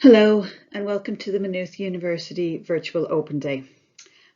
Hello and welcome to the Maynooth University Virtual Open Day.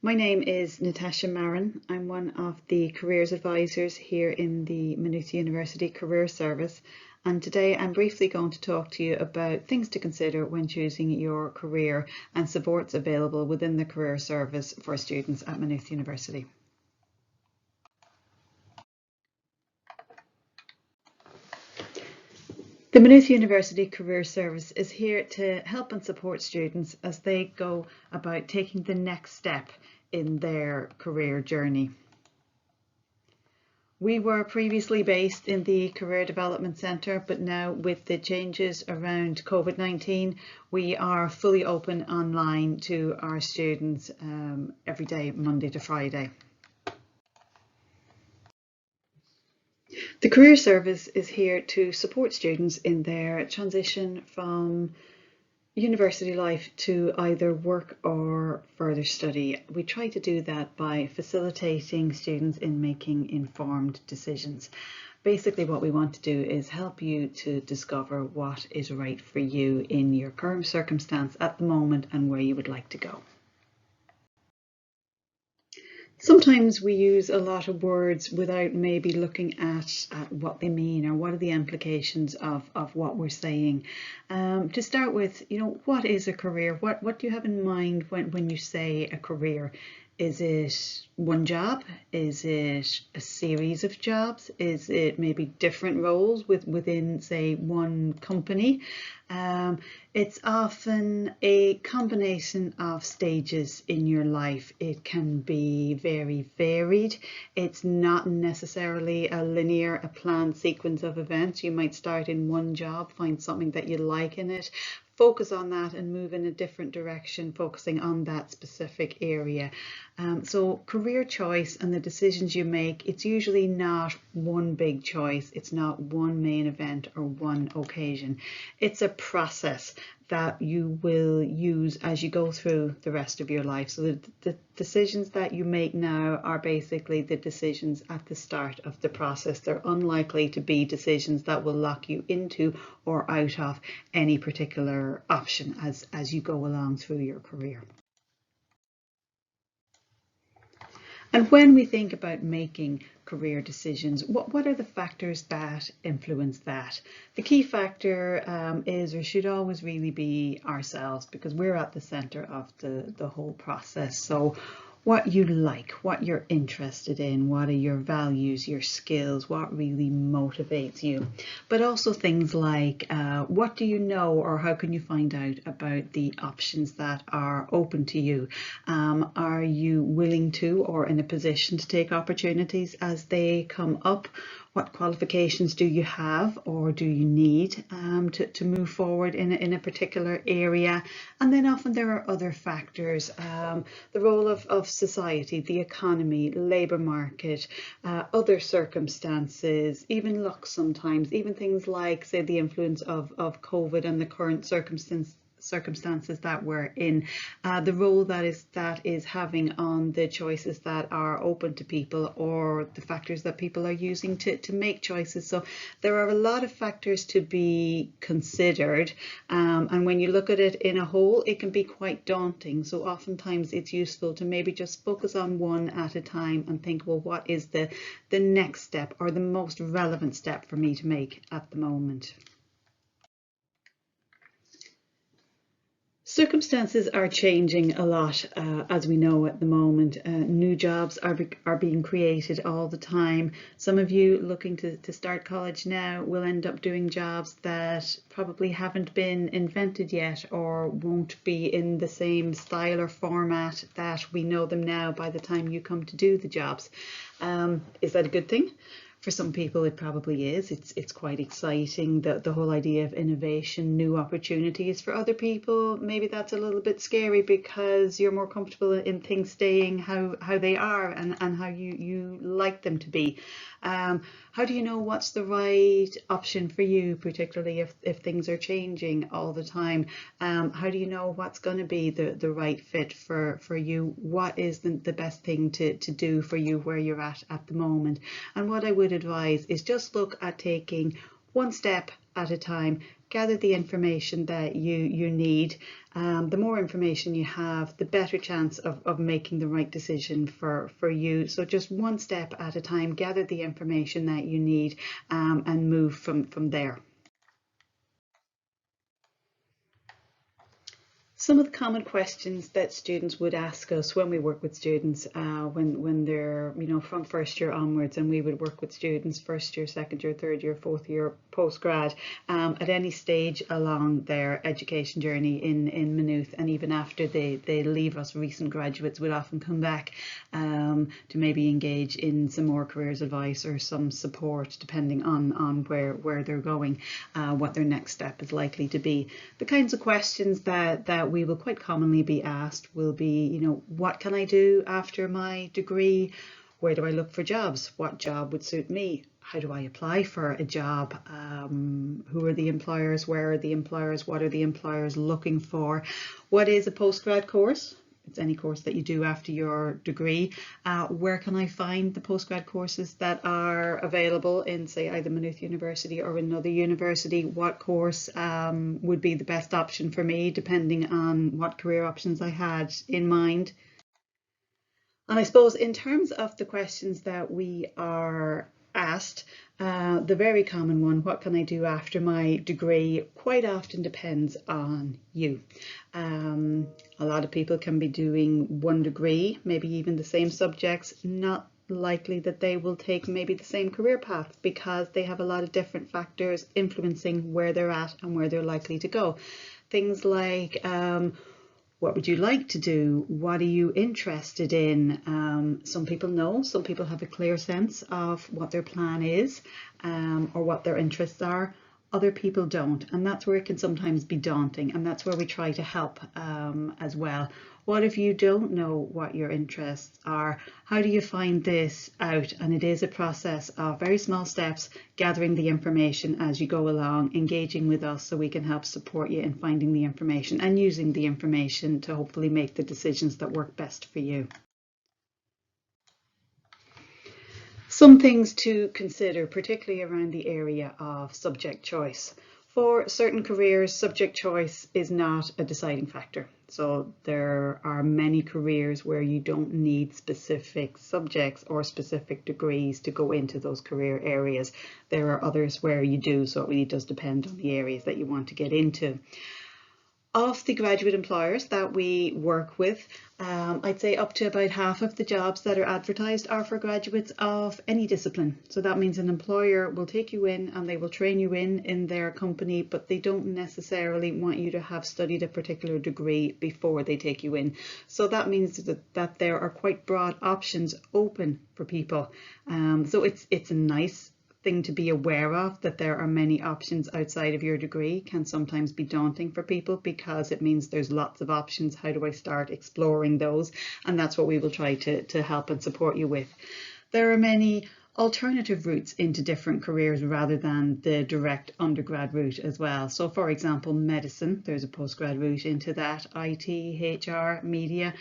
My name is Natasha Marin. I'm one of the Careers Advisors here in the Maynooth University Career Service, and today I'm briefly going to talk to you about things to consider when choosing your career and supports available within the Career Service for students at Maynooth University. The Maynooth University Career Service is here to help and support students as they go about taking the next step in their career journey. We were previously based in the Career Development Centre, but now with the changes around COVID-19, we are fully open online to our students every day, Monday to Friday. The Career Service is here to support students in their transition from university life to either work or further study. We try to do that by facilitating students in making informed decisions. Basically, what we want to do is help you to discover what is right for you in your current circumstance at the moment and where you would like to go. Sometimes we use a lot of words without maybe looking at what they mean or what are the implications of what we're saying. To start with, what is a career? What do you have in mind when you say a career? Is it one job? Is it a series of jobs? Is it maybe different roles within, say, one company? It's often a combination of stages in your life. It can be very varied. It's not necessarily a linear, a planned sequence of events. You might start in one job, find something that you like in it, focus on that and move in a different direction, focusing on that specific area. So career choice and the decisions you make, it's usually not one big choice. It's not one main event or one occasion. It's a process that you will use as you go through the rest of your life. So the decisions that you make now are basically the decisions at the start of the process. They're unlikely to be decisions that will lock you into or out of any particular option as you go along through your career. And when we think about making career decisions, what are the factors that influence that? The key factor is or should always really be ourselves, because we're at the center of the whole process. So what you like, what you're interested in, what are your values, your skills, what really motivates you. But also things like what do you know or how can you find out about the options that are open to you? Are you willing to or in a position to take opportunities as they come up? What qualifications do you have or do you need to move forward in a particular area? And then often there are other factors, the role of society, the economy, labour market, other circumstances, even luck sometimes, even things like, say, the influence of COVID and the current circumstances that we're in, the role that is having on the choices that are open to people or the factors that people are using to make choices. So there are a lot of factors to be considered, and when you look at it in a whole, it can be quite daunting. So oftentimes it's useful to maybe just focus on one at a time and think, well, what is the next step or the most relevant step for me to make at the moment? Circumstances are changing a lot, as we know at the moment. New jobs are being created all the time. Some of you looking to start college now will end up doing jobs that probably haven't been invented yet or won't be in the same style or format that we know them now by the time you come to do the jobs. Is that a good thing? For some people it probably is. It's quite exciting, the whole idea of innovation, new opportunities. For other people maybe that's a little bit scary because you're more comfortable in things staying how they are and how you like them to be. How do you know what's the right option for you, particularly if things are changing all the time? How do you know what's going to be the right fit for you? What is the best thing to do for you where you're at the moment? And what I would advise is just look at taking one step at a time. Gather the information that you need. The more information you have, the better chance of making the right decision for you. So just one step at a time, gather the information that you need, and move from there. Some of the common questions that students would ask us when we work with students, when they're, from first year onwards, and we would work with students first year, second year, third year, fourth year, postgrad, at any stage along their education journey in Maynooth, and even after they leave us. Recent graduates would often come back to maybe engage in some more careers advice or some support, depending on where they're going, what their next step is likely to be. The kinds of questions that we will quite commonly be asked will be, what can I do after my degree? Where do I look for jobs? What job would suit me? How do I apply for a job? Who are the employers? Where are the employers? What are the employers looking for? What is a postgrad course? It's any course that you do after your degree. Where can I find the postgrad courses that are available in, say, either Maynooth University or another university? What course would be the best option for me, depending on what career options I had in mind? And I suppose in terms of the questions that we are asked, the very common one, what can I do after my degree, quite often depends on you. A lot of people can be doing one degree, maybe even the same subjects, not likely that they will take maybe the same career path, because they have a lot of different factors influencing where they're at and where they're likely to go. Things like, what would you like to do? What are you interested in? Some people know, some people have a clear sense of what their plan is, or what their interests are. Other people don't, and that's where it can sometimes be daunting, and that's where we try to help as well. What if you don't know what your interests are? How do you find this out? And it is a process of very small steps, gathering the information as you go along, engaging with us so we can help support you in finding the information and using the information to hopefully make the decisions that work best for you. Some things to consider, particularly around the area of subject choice. For certain careers, subject choice is not a deciding factor. So there are many careers where you don't need specific subjects or specific degrees to go into those career areas. There are others where you do, so it really does depend on the areas that you want to get into. Of the graduate employers that we work with, I'd say up to about half of the jobs that are advertised are for graduates of any discipline. So that means an employer will take you in and they will train you in their company, but they don't necessarily want you to have studied a particular degree before they take you in. So that means that there are quite broad options open for people. So it's a nice thing to be aware of, that there are many options outside of your degree. Can sometimes be daunting for people because it means there's lots of options. How do I start exploring those? And that's what we will try to help and support you with. There are many alternative routes into different careers rather than the direct undergrad route as well. So for example, medicine, there's a postgrad route into that, IT, HR, media,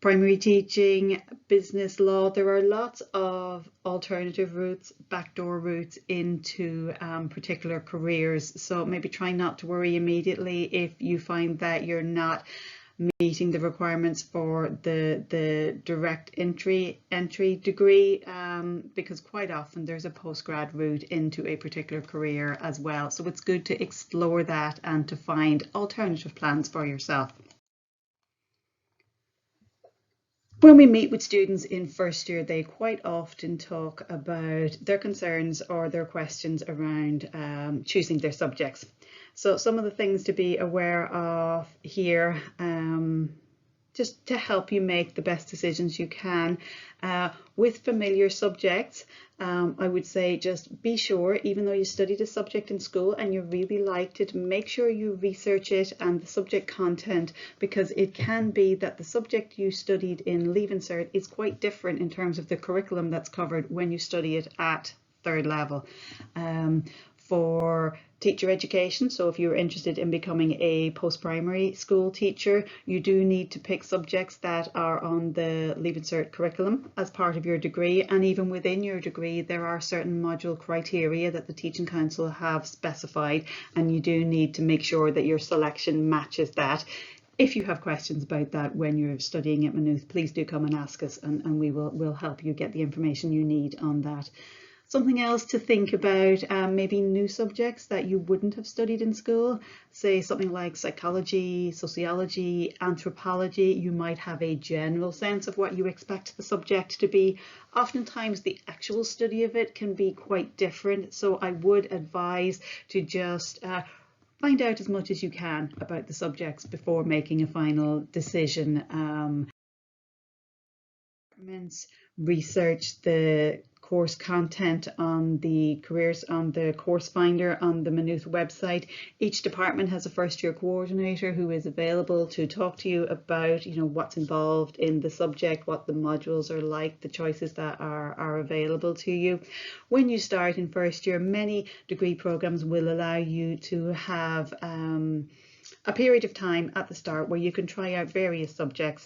primary teaching, business law. There are lots of alternative routes, backdoor routes into particular careers. So maybe try not to worry immediately if you find that you're not meeting the requirements for the direct entry degree, because quite often there's a postgrad route into a particular career as well. So it's good to explore that and to find alternative plans for yourself. When we meet with students in first year, they quite often talk about their concerns or their questions around choosing their subjects. So some of the things to be aware of here, just to help you make the best decisions you can. With familiar subjects, I would say just be sure, even though you studied a subject in school and you really liked it, make sure you research it and the subject content, because it can be that the subject you studied in Leaving Cert is quite different in terms of the curriculum that's covered when you study it at third level. For teacher education. So if you're interested in becoming a post-primary school teacher, you do need to pick subjects that are on the Leaving Cert curriculum as part of your degree. And even within your degree, there are certain module criteria that the Teaching Council have specified, and you do need to make sure that your selection matches that. If you have questions about that when you're studying at Maynooth, please do come and ask us, and we'll help you get the information you need on that. Something else to think about, maybe new subjects that you wouldn't have studied in school, say something like psychology, sociology, anthropology. You might have a general sense of what you expect the subject to be. Oftentimes the actual study of it can be quite different, so I would advise to just find out as much as you can about the subjects before making a final decision. Research the course content on the careers on the course finder on the Maynooth website. Each department has a first year coordinator who is available to talk to you about what's involved in the subject, what the modules are like, the choices that are available to you. When you start in first year, many degree programs will allow you to have a period of time at the start where you can try out various subjects,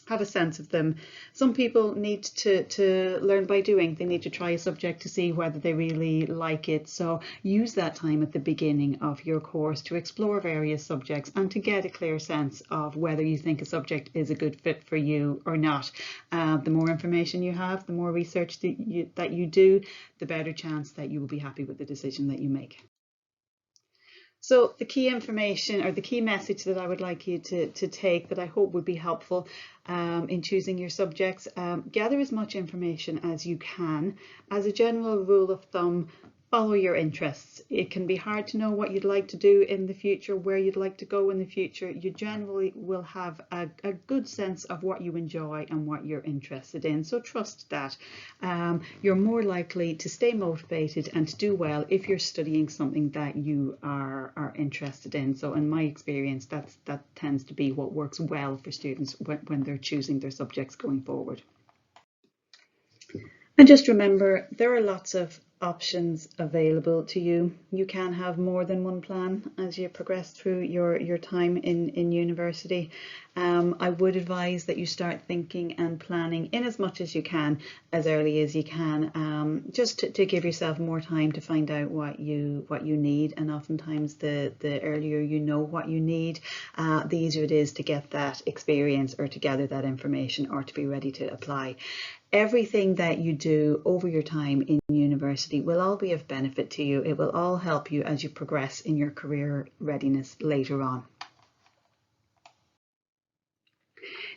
have a sense of them. Some people need to learn by doing. They need to try a subject to see whether they really like it. So use that time at the beginning of your course to explore various subjects and to get a clear sense of whether you think a subject is a good fit for you or not. The more information you have, the more research that you do, the better chance that you will be happy with the decision that you make. So the key information or the key message that I would like you to take, that I hope would be helpful in choosing your subjects, gather as much information as you can. As a general rule of thumb, follow your interests. It can be hard to know what you'd like to do in the future, where you'd like to go in the future. You generally will have a good sense of what you enjoy and what you're interested in. So trust that. You're more likely to stay motivated and to do well if you're studying something that you are interested in. So in my experience, that tends to be what works well for students when they're choosing their subjects going forward. And just remember, there are lots of options available to you. You can have more than one plan as you progress through your time in university. I would advise that you start thinking and planning in as much as you can, as early as you can, just to give yourself more time to find out what you need. And oftentimes the earlier you know what you need, the easier it is to get that experience or to gather that information or to be ready to apply. Everything that you do over your time in university will all be of benefit to you. It will all help you as you progress in your career readiness later on.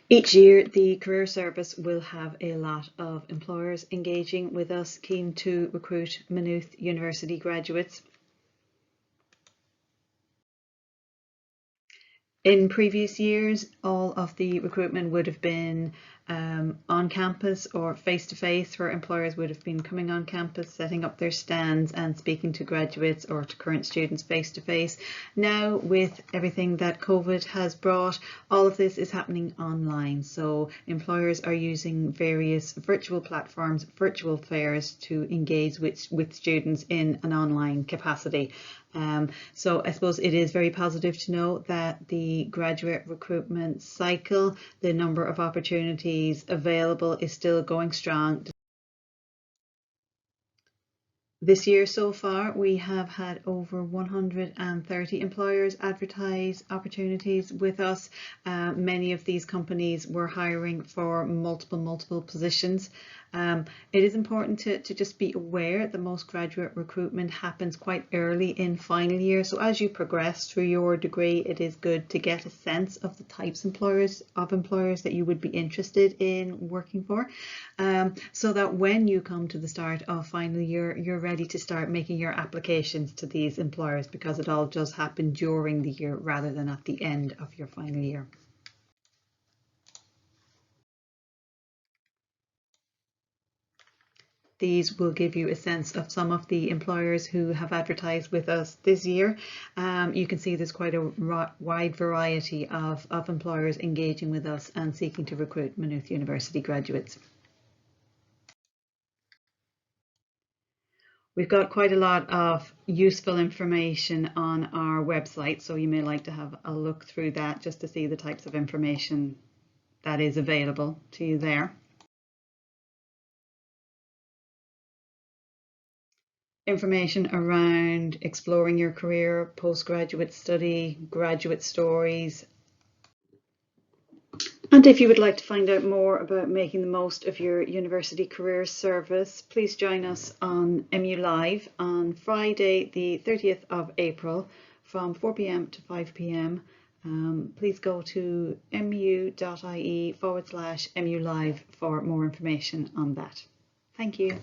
Each year, the Career Service will have a lot of employers engaging with us, keen to recruit Maynooth University graduates. In previous years, all of the recruitment would have been on campus or face-to-face, where employers would have been coming on campus, setting up their stands and speaking to graduates or to current students face-to-face. Now, with everything that COVID has brought, all of this is happening online. So employers are using various virtual platforms, virtual fairs, to engage with students in an online capacity. So I suppose it is very positive to know that the graduate recruitment cycle, the number of opportunities available, is still going strong. This year so far, we have had over 130 employers advertise opportunities with us. Many of these companies were hiring for multiple positions. It is important to just be aware that most graduate recruitment happens quite early in final year. So as you progress through your degree, it is good to get a sense of the types of employers that you would be interested in working for, so that when you come to the start of final year, you're ready to start making your applications to these employers, because it all does happen during the year rather than at the end of your final year. These will give you a sense of some of the employers who have advertised with us this year. You can see there's quite a wide variety of employers engaging with us and seeking to recruit Maynooth University graduates. We've got quite a lot of useful information on our website, so you may like to have a look through that just to see the types of information that is available to you there. Information around exploring your career, postgraduate study, graduate stories. And if you would like to find out more about making the most of your university career service, please join us on MU Live on Friday the 30th of April from 4 p.m. to 5 p.m. Please go to mu.ie/MU Live for more information on that. Thank you.